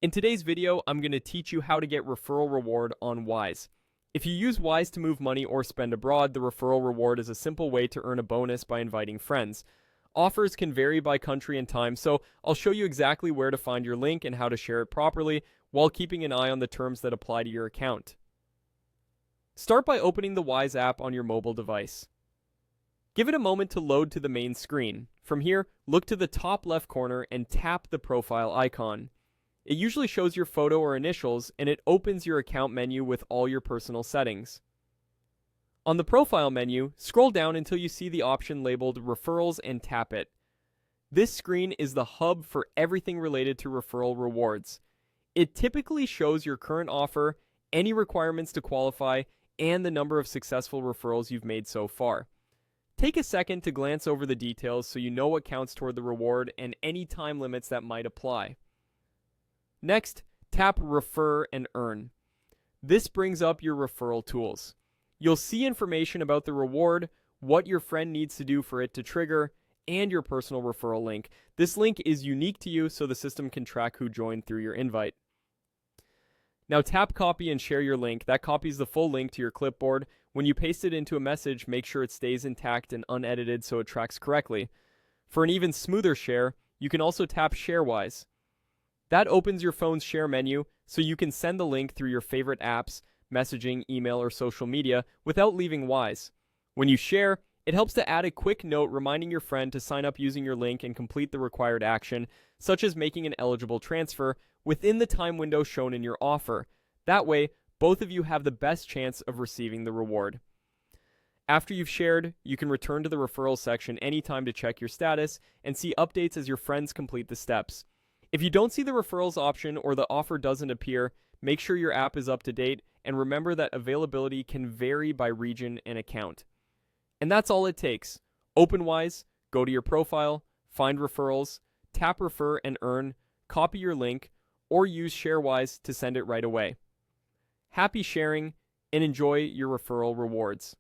In today's video, I'm going to teach you how to get referral reward on Wise. If you use Wise to move money or spend abroad, the referral reward is a simple way to earn a bonus by inviting friends. Offers can vary by country and time, so I'll show you exactly where to find your link and how to share it properly while keeping an eye on the terms that apply to your account. Start by opening the Wise app on your mobile device. Give it a moment to load to the main screen. From here, look to the top left corner and tap the profile icon. It usually shows your photo or initials, and it opens your account menu with all your personal settings. On the profile menu, scroll down until you see the option labeled Referrals and tap it. This screen is the hub for everything related to referral rewards. It typically shows your current offer, any requirements to qualify, and the number of successful referrals you've made so far. Take a second to glance over the details so you know what counts toward the reward and any time limits that might apply. Next, tap Refer and Earn. This brings up your referral tools. You'll see information about the reward, what your friend needs to do for it to trigger, and your personal referral link. This link is unique to you, so the system can track who joined through your invite. Now tap Copy and share your link. That copies the full link to your clipboard. When you paste it into a message, make sure it stays intact and unedited so it tracks correctly. For an even smoother share, you can also tap ShareWise. That opens your phone's share menu so you can send the link through your favorite apps, messaging, email, or social media without leaving Wise. When you share, it helps to add a quick note reminding your friend to sign up using your link and complete the required action, such as making an eligible transfer, within the time window shown in your offer. That way, both of you have the best chance of receiving the reward. After you've shared, you can return to the referral section anytime to check your status and see updates as your friends complete the steps. If you don't see the referrals option or the offer doesn't appear, make sure your app is up to date and remember that availability can vary by region and account. And that's all it takes. Open Wise, go to your profile, find referrals, tap Refer and Earn, copy your link, or use ShareWise to send it right away. Happy sharing and enjoy your referral rewards.